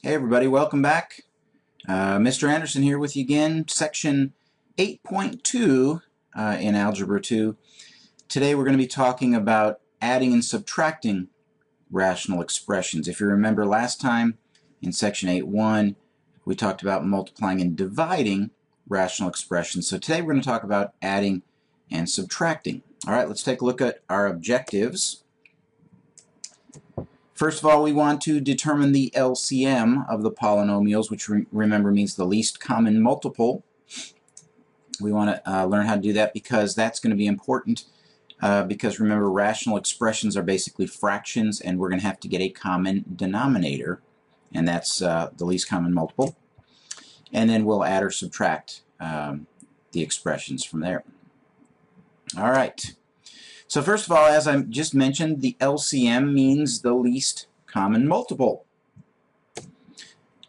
Hey everybody, welcome back. Mr. Anderson here with you again, section 8.2 in Algebra 2. Today we're going to be talking about adding and subtracting rational expressions. If you remember last time in section 8.1 we talked about multiplying and dividing rational expressions. So today we're going to talk about adding and subtracting. Alright, let's take a look at our objectives. First of all, we want to determine the LCM of the polynomials, which remember means the least common multiple. We want to learn how to do that because that's going to be important because remember rational expressions are basically fractions and we're going to have to get a common denominator, and that's the least common multiple. And then we'll add or subtract the expressions from there. All right. So first of all, as I just mentioned, the LCM means the least common multiple.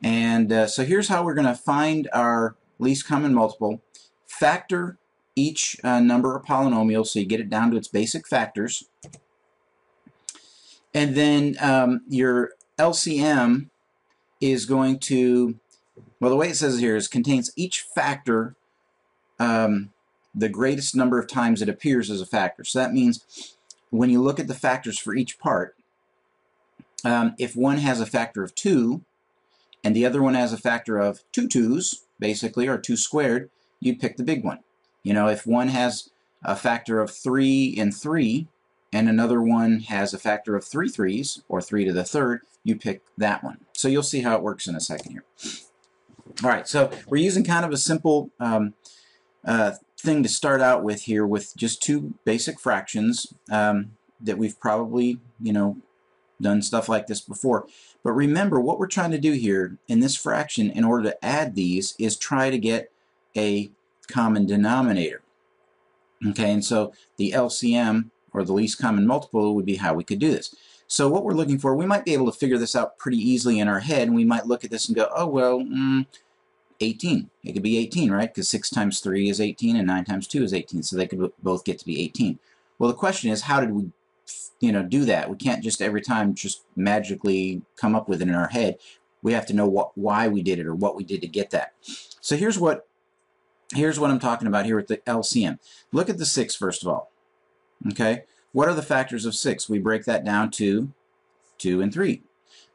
And so here's how we're going to find our least common multiple. Factor each number of polynomials so you get it down to its basic factors. And then your LCM is going to, well, the way it says here is contains each factor the greatest number of times it appears as a factor. So that means when you look at the factors for each part, if one has a factor of 2 and the other one has a factor of 2 2's, basically, or 2 squared, you pick the big one. You know, if one has a factor of 3 and 3 and another one has a factor of 3 3's, or 3 to the third, you pick that one. So you'll see how it works in a second here. All right, so we're using kind of a simple thing to start out with here with just two basic fractions that we've probably, done stuff like this before. But remember, what we're trying to do here in this fraction in order to add these is try to get a common denominator. Okay, and so the LCM, or the least common multiple, would be how we could do this. So what we're looking for, we might be able to figure this out pretty easily in our head, and we might look at this and go, oh, well, 18. It could be 18, right? Because 6 times 3 is 18 and 9 times 2 is 18, so they could both get to be 18. Well, the question is, how did we do that? We can't just every time just magically come up with it in our head. We have to know why we did it or what we did to get that. So here's what I'm talking about here with the LCM. Look at the 6 first of all. Okay? What are the factors of 6? We break that down to 2 and 3.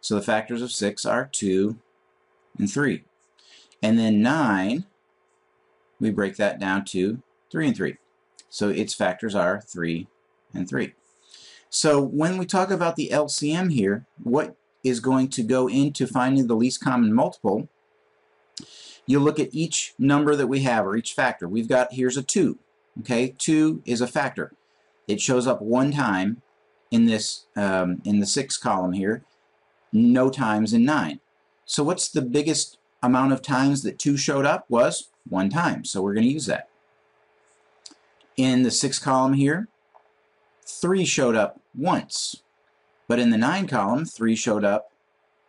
So the factors of 6 are 2 and 3. And then 9, we break that down to 3 and 3. So its factors are 3 and 3. So when we talk about the LCM here, what is going to go into finding the least common multiple, you look at each number that we have, or each factor. We've got, here's a 2. Okay, 2 is a factor. It shows up one time in this in the 6 column here, no times in 9. So what's the biggest amount of times that 2 showed up? Was 1 time, so we're going to use that. In the 6 column here, 3 showed up once, but in the 9 column, 3 showed up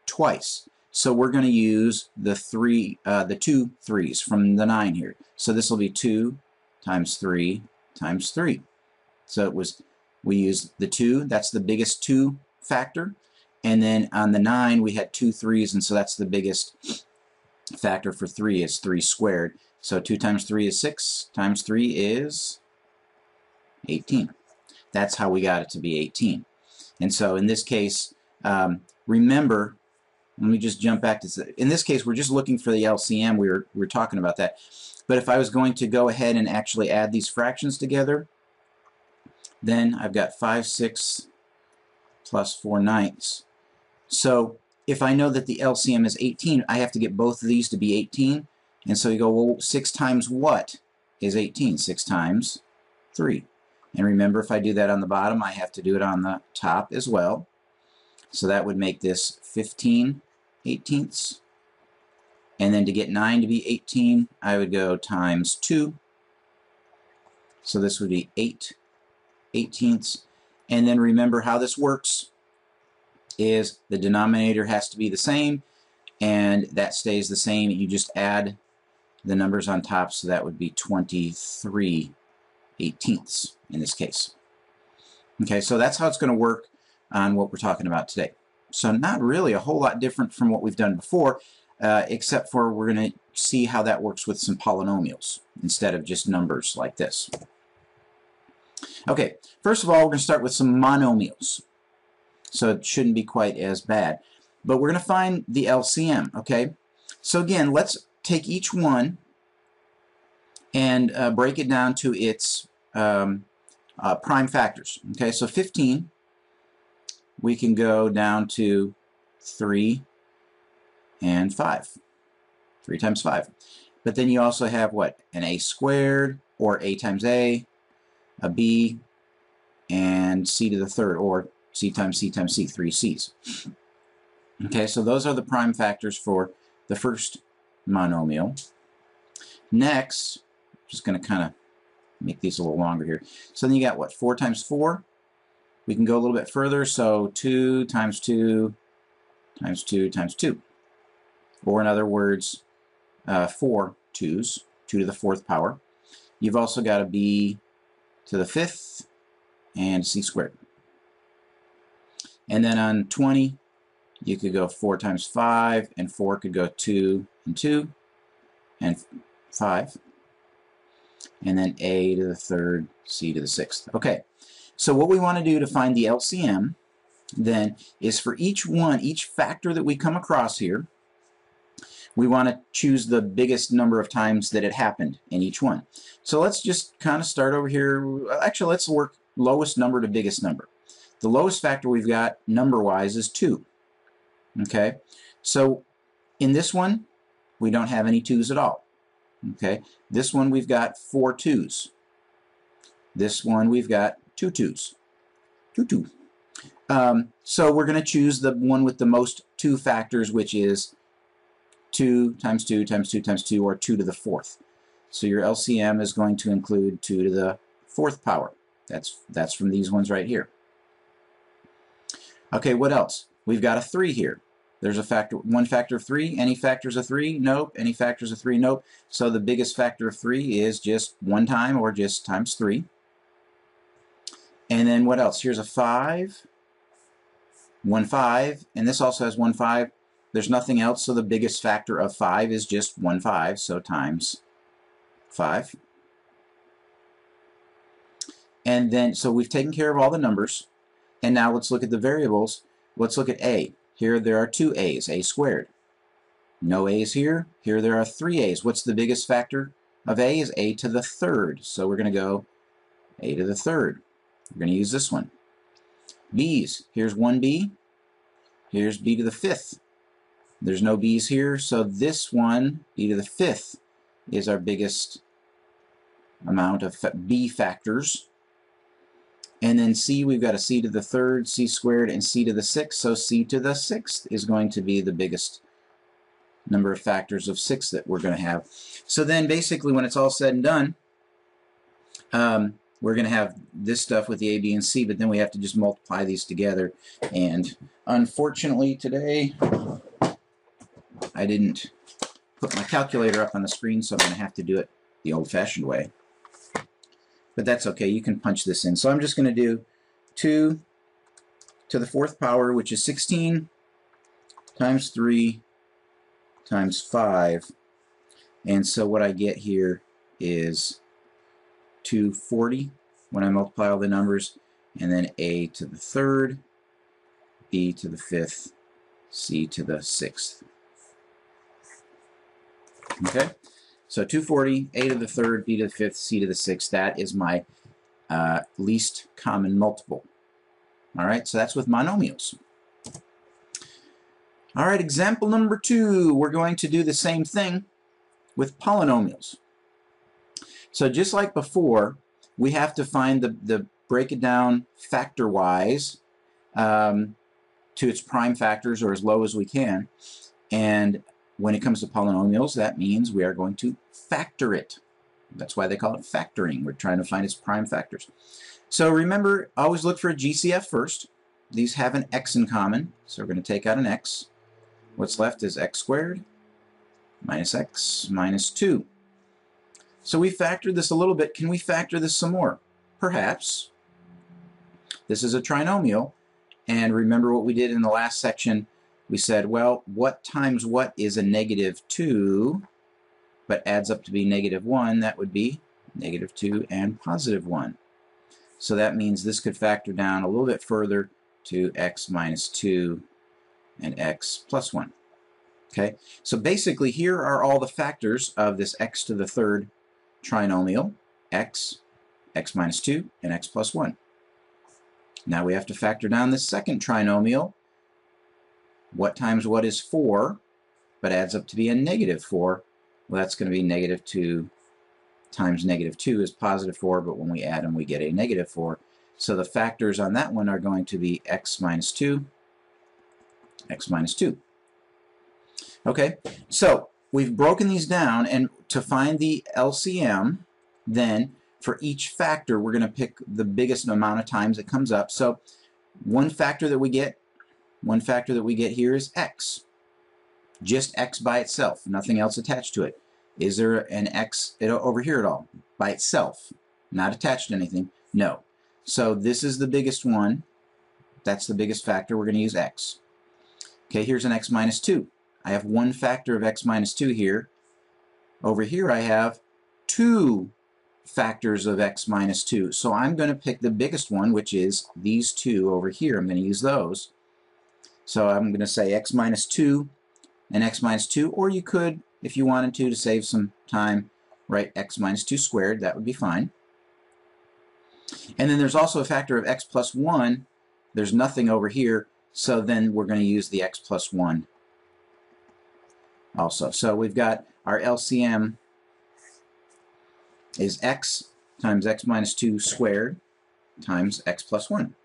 twice. So we're going to use the 2 3's from the 9 here. So this will be 2 times 3 times 3. So we used the 2, that's the biggest 2 factor, and then on the 9 we had 2 3's, and so that's the biggest factor for 3 is 3 squared. So 2 times 3 is 6, times 3 is 18. That's how we got it to be 18. And so in this case, remember, let me just jump back to, in this case we're just looking for the LCM, we were talking about that. But if I was going to go ahead and actually add these fractions together, then I've got 5 6 plus 4 9ths. So if I know that the LCM is 18, I have to get both of these to be 18. And so you go, well, 6 times what is 18? 6 times 3. And remember, if I do that on the bottom, I have to do it on the top as well. So that would make this 15 18ths. And then to get 9 to be 18, I would go times 2. So this would be 8 18ths. And then remember how this works is the denominator has to be the same, and that stays the same. You just add the numbers on top, so that would be 23 18ths in this case. Okay, so that's how it's going to work on what we're talking about today. So not really a whole lot different from what we've done before, except for we're going to see how that works with some polynomials instead of just numbers like this. Okay, first of all, we're going to start with some monomials. So it shouldn't be quite as bad. But we're going to find the LCM, okay? So again, let's take each one and break it down to its prime factors. Okay, so 15, we can go down to 3 and 5. 3 times 5. But then you also have what? An a squared, or a times a b, and c to the third, or c times c times c, 3 c's. Okay, so those are the prime factors for the first monomial. Next, just going to kind of make these a little longer here. So then you got what? 4 times 4. We can go a little bit further, so 2 times 2 times 2 times 2. Or in other words, 4 2's, 2 to the 4th power. You've also got a b to the 5th and c squared. And then on 20, you could go 4 times 5, and 4 could go 2 and 2 and 5. And then a to the 3rd, c to the 6th. Okay, so what we want to do to find the LCM then is for each one, each factor that we come across here, we want to choose the biggest number of times that it happened in each one. So let's just kind of start over here. Actually, let's work lowest number to biggest number. The lowest factor we've got number-wise is 2. Okay, so in this one, we don't have any 2's at all. Okay, this one we've got 4 2's. This one we've got 2 2's. 2 2. So we're going to choose the one with the most 2 factors, which is 2 times 2 times 2 times 2, or 2 to the 4th. So your LCM is going to include 2 to the 4th power. That's from these ones right here. Okay, what else? We've got a 3 here. There's a factor, one factor of 3. Any factors of 3? Nope. Any factors of 3? Nope. So the biggest factor of 3 is just 1 time, or just times 3. And then what else? Here's a 5. 1 5. And this also has 1 5. There's nothing else, so the biggest factor of 5 is just 1 5, so times 5. And then, so we've taken care of all the numbers. And now let's look at the variables. Let's look at a. Here there are 2 a's, a squared. No a's here. Here there are 3 a's. What's the biggest factor of a? Is a to the 3rd. So we're going to go a to the 3rd. We're going to use this one. B's. Here's 1 b. Here's b to the 5th. There's no b's here, so this one, b to the 5th, is our biggest amount of b factors. And then c, we've got a c to the 3rd, c squared, and c to the 6th. So c to the 6th is going to be the biggest number of factors of 6 that we're going to have. So then basically when it's all said and done, we're going to have this stuff with the a, b, and c, but then we have to just multiply these together. And unfortunately today, I didn't put my calculator up on the screen, so I'm going to have to do it the old-fashioned way. But that's okay, you can punch this in. So I'm just going to do 2 to the 4th power, which is 16, times 3, times 5. And so what I get here is 240 when I multiply all the numbers, and then a to the 3rd, b to the 5th, c to the 6th. Okay? So 240, a to the 3rd, b to the 5th, c to the 6th, that is my least common multiple. Alright, so that's with monomials. Alright, example number 2, we're going to do the same thing with polynomials. So just like before, we have to find break it down factor-wise to its prime factors, or as low as we can. And when it comes to polynomials, that means we are going to factor it. That's why they call it factoring. We're trying to find its prime factors. So remember, always look for a GCF first. These have an x in common, so we're going to take out an x. What's left is x squared minus x minus 2. So we factored this a little bit. Can we factor this some more? Perhaps. This is a trinomial, And remember what we did in the last section? We said, well, what times what is a -2, but adds up to be -1? That would be -2 and +1. So that means this could factor down a little bit further to x minus 2 and x plus 1. Okay, so basically here are all the factors of this x to the third trinomial, x, x minus 2, and x plus 1. Now we have to factor down the second trinomial. What times what is 4, but adds up to be a -4? Well, that's going to be -2 times -2 is +4, but when we add them, we get a -4. So the factors on that one are going to be x minus 2, x minus 2. Okay, so we've broken these down, and to find the LCM, then for each factor, we're going to pick the biggest amount of times it comes up. So one factor that we get here is x. Just x by itself, nothing else attached to it. Is there an x over here at all? By itself, not attached to anything? No. So this is the biggest one. That's the biggest factor. We're going to use x. Okay, here's an x minus 2. I have one factor of x minus 2 here. Over here I have 2 factors of x minus 2. So I'm going to pick the biggest one, which is these 2 over here. I'm going to use those. So I'm going to say x minus 2 and x minus 2, or you could, if you wanted to save some time, write x minus 2 squared. That would be fine. And then there's also a factor of x plus 1. There's nothing over here, so then we're going to use the x plus 1 also. So we've got our LCM is x times x minus 2 squared times x plus 1.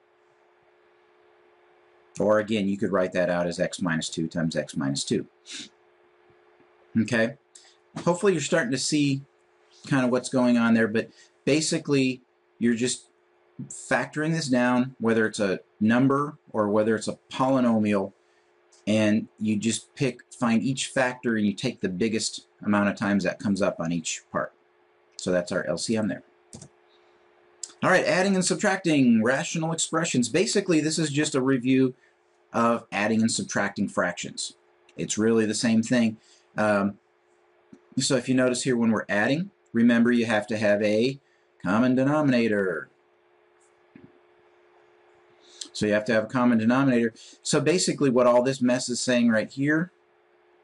Or again, you could write that out as x minus 2 times x minus 2. Okay? Hopefully you're starting to see kind of what's going on there, but basically you're just factoring this down, whether it's a number or whether it's a polynomial, and you just find each factor and you take the biggest amount of times that comes up on each part. So that's our LCM there. All right, adding and subtracting rational expressions. Basically, this is just a review of adding and subtracting fractions. It's really the same thing. So if you notice here when we're adding, remember you have to have a common denominator. So you have to have a common denominator. So basically what all this mess is saying right here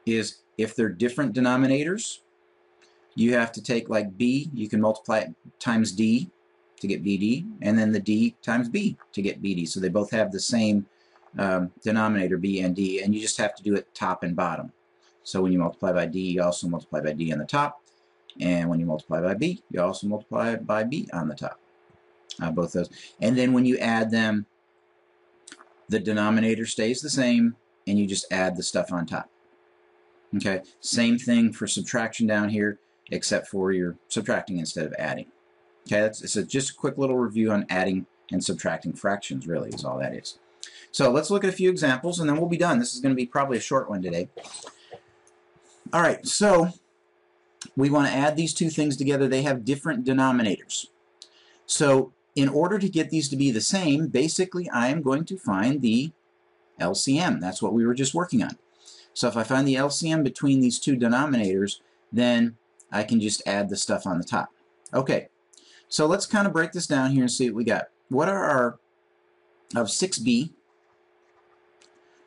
is if they're different denominators, you have to take like b, you can multiply it times d to get bd, and then the d times b to get bd. So they both have the same denominator, b and d, and you just have to do it top and bottom. So when you multiply by d, you also multiply by d on the top, and when you multiply by b, you also multiply by b on the top. Both those. And then when you add them, the denominator stays the same, and you just add the stuff on top. Okay, same thing for subtraction down here, except for you're subtracting instead of adding. Okay, it's just a quick little review on adding and subtracting fractions, really, is all that is. So let's look at a few examples, and then we'll be done. This is going to be probably a short one today. All right, so we want to add these two things together. They have different denominators. So in order to get these to be the same, basically I am going to find the LCM. That's what we were just working on. So if I find the LCM between these two denominators, then I can just add the stuff on the top. Okay, so let's kind of break this down here and see what we got. What are our, of 6b,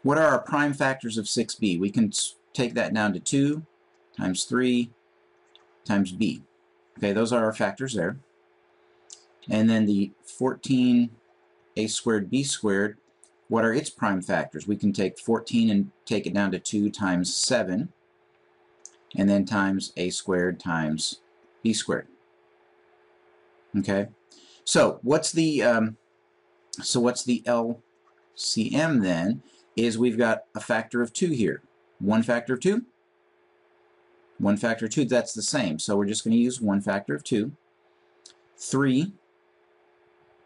what are our prime factors of 6b? We can take that down to 2 times 3 times b. Okay, those are our factors there. And then the 14a squared b squared, what are its prime factors? We can take 14 and take it down to 2 times 7, and then times a squared times b squared. Okay, so what's the LCM then? Is we've got a factor of 2 here. One factor of 2, one factor of 2, that's the same. So we're just going to use one factor of 2. 3,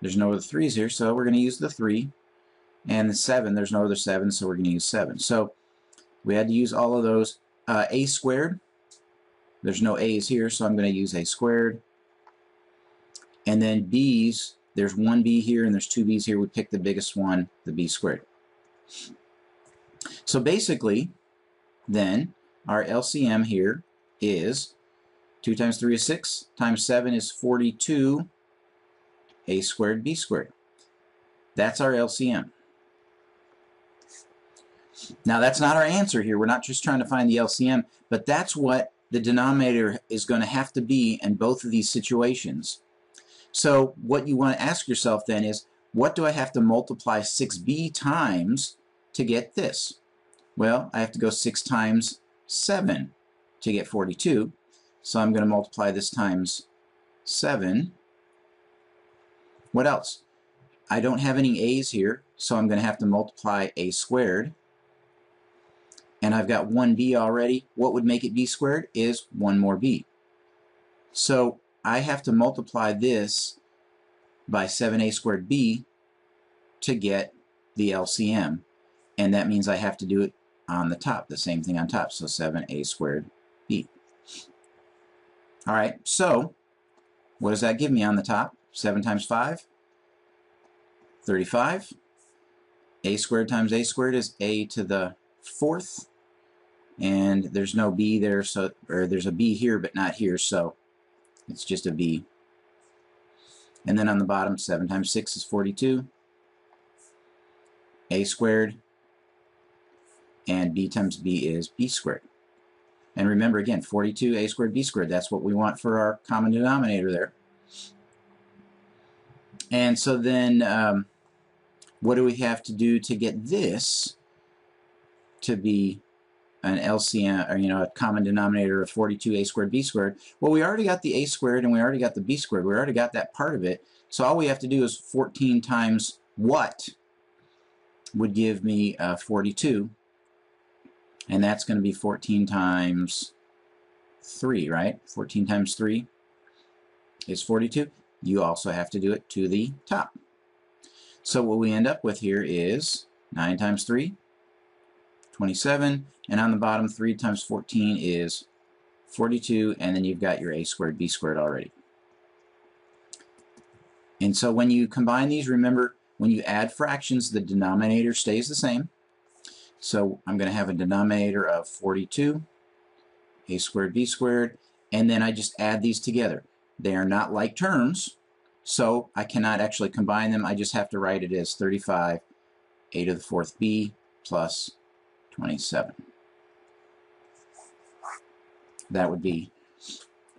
there's no other 3's here, so we're going to use the 3. And the 7, there's no other 7, so we're going to use 7. So we had to use all of those. A squared, there's no a's here, so I'm going to use a squared. And then b's, there's one b here and there's two b's here. We pick the biggest one, the b squared. So basically, then, our LCM here is 2 times 3 is 6, times 7 is 42, a squared b squared. That's our LCM. Now, that's not our answer here. We're not just trying to find the LCM, but that's what the denominator is going to have to be in both of these situations. So what you want to ask yourself then is, what do I have to multiply 6b times to get this? Well, I have to go 6 times 7 to get 42. So I'm going to multiply this times 7. What else? I don't have any a's here, so I'm going to have to multiply a squared. And I've got 1b already. What would make it b squared is 1 more b. So I have to multiply this by 7a squared b to get the LCM. And that means I have to do it on the top, the same thing on top. So 7a squared b. All right, so what does that give me on the top? 7 times 5, 35. A squared times a squared is a to the 4th. And there's no b there, so, or there's a b here but not here, so it's just a b. And then on the bottom, 7 times 6 is 42. A squared. And b times b is b squared. And remember again, 42 a squared b squared, that's what we want for our common denominator there. And so then what do we have to do to get this to be an LCM, or a common denominator of 42 a squared b squared? Well, we already got the a squared and we already got the b squared. We already got that part of it. So all we have to do is 14 times what would give me 42. And that's going to be 14 times 3, right? 14 times 3 is 42. You also have to do it to the top. So what we end up with here is 9 times 3, 27. And on the bottom, 3 times 14 is 42. And then you've got your a squared b squared already. And so when you combine these, remember, when you add fractions, the denominator stays the same. So I'm going to have a denominator of 42, a squared b squared, and then I just add these together. They are not like terms, so I cannot actually combine them. I just have to write it as 35 a to the 4th b plus 27. That would be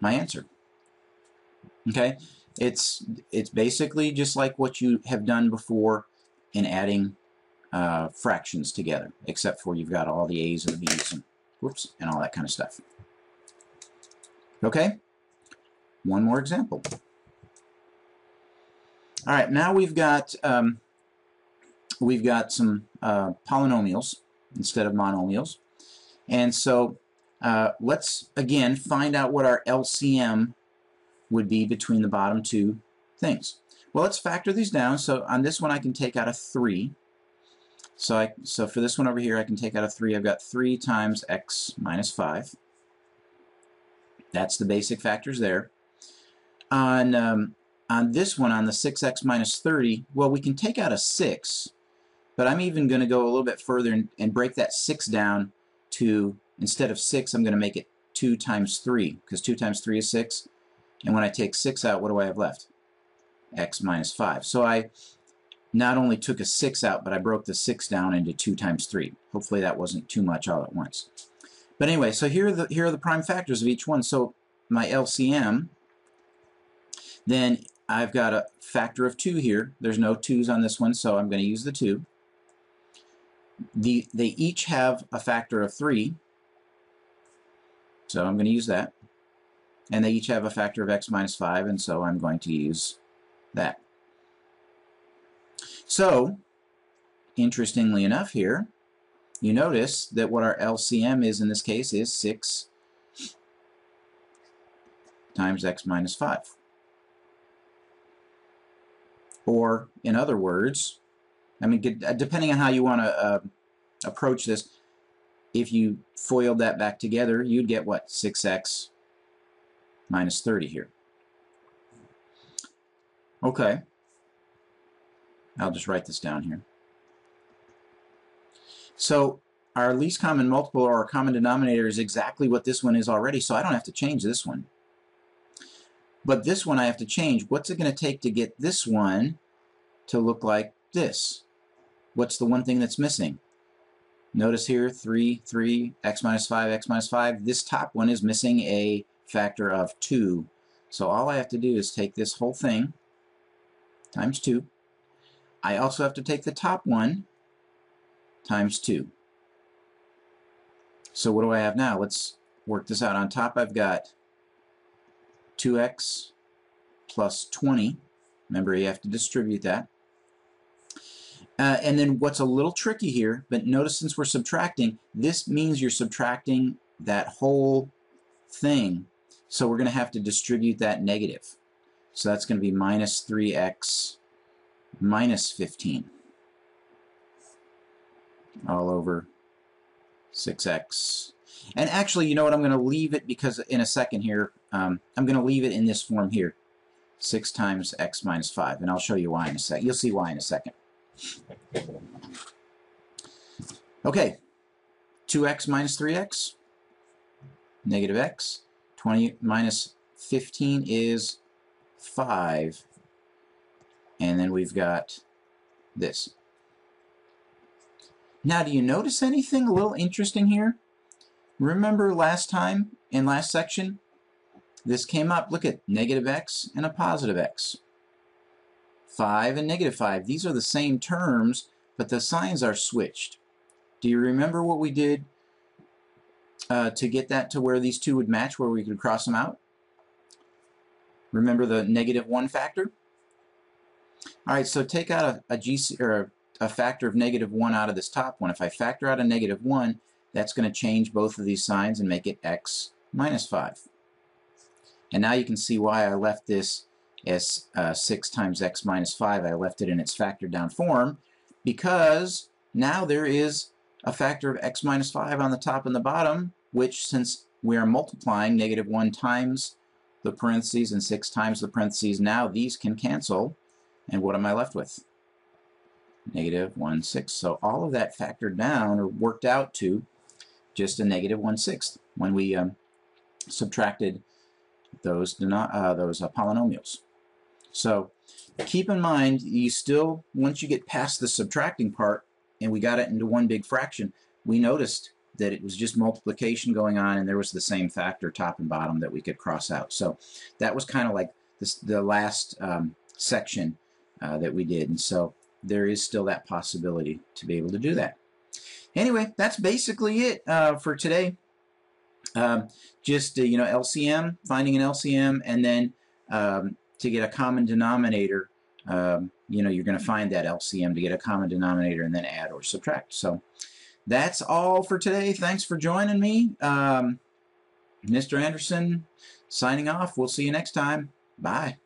my answer. Okay, it's basically just like what you have done before in adding fractions together, except for you've got all the a's and the b's and whoops and all that kind of stuff. Okay, one more example. All right, now we've got some polynomials instead of monomials, and so let's again find out what our LCM would be between the bottom two things. Well, let's factor these down. So on this one I can take out a 3. So for this one over here I can take out a 3. I've got 3 times x minus 5. That's the basic factors there. On this one, on the 6x minus 30, well, we can take out a 6, but I'm even going to go a little bit further and break that 6 down to, instead of 6, I'm going to make it 2 times 3, because 2 times 3 is 6. And when I take 6 out, what do I have left? X minus 5. So I not only took a 6 out, but I broke the 6 down into 2 times 3. Hopefully that wasn't too much all at once. But anyway, so here are the prime factors of each one. So my LCM, then I've got a factor of 2 here. There's no 2's on this one, so I'm going to use the 2. They each have a factor of 3, so I'm going to use that. And they each have a factor of x minus 5, and so I'm going to use that. So, interestingly enough here, you notice that what our LCM is in this case is 6 times x minus 5. Or, in other words, I mean, depending on how you want to approach this, if you FOILed that back together, you'd get what? 6x minus 30 here. Okay. I'll just write this down here. So our least common multiple, or our common denominator, is exactly what this one is already, so I don't have to change this one. But this one I have to change. What's it going to take to get this one to look like this? What's the one thing that's missing? Notice here, 3, 3, x minus 5, x minus 5. This top one is missing a factor of 2. So all I have to do is take this whole thing times 2. I also have to take the top one times 2. So what do I have now? Let's work this out. On top I've got 2x plus 20. Remember, you have to distribute that. And then what's a little tricky here, but notice since we're subtracting, this means you're subtracting that whole thing. So we're going to have to distribute that negative. So that's going to be minus 3x minus 15 all over 6x. And actually, you know what? I'm going to leave it, because in a second here, I'm going to leave it in this form here. 6 times x minus 5. And I'll show you why in a second. You'll see why in a second. Okay, 2x minus 3x, negative x. 20 minus 15 is 5. And then we've got this. Now, do you notice anything a little interesting here? Remember last time, in last section, this came up. Look at negative x and a positive x. 5 and negative 5. These are the same terms, but the signs are switched. Do you remember what we did to get that to where these two would match, where we could cross them out? Remember the negative 1 factor? All right, so take out a factor of negative 1 out of this top one. If I factor out a negative 1, that's going to change both of these signs and make it x minus 5. And now you can see why I left this as 6 times x minus 5. I left it in its factored down form, because now there is a factor of x minus 5 on the top and the bottom, which, since we are multiplying negative 1 times the parentheses and 6 times the parentheses, now these can cancel. And what am I left with? Negative 1/6. So all of that factored down, or worked out to just a negative 1/6 when we subtracted those polynomials. So keep in mind, you still, once you get past the subtracting part and we got it into one big fraction, we noticed that it was just multiplication going on, and there was the same factor top and bottom that we could cross out. So that was kind of like the last section that we did, and so there is still that possibility to be able to do that. Anyway, that's basically it for today. Just LCM, finding an LCM, and then to get a common denominator, you're going to find that LCM to get a common denominator and then add or subtract. So that's all for today. Thanks for joining me. Mr. Anderson signing off. We'll see you next time. Bye.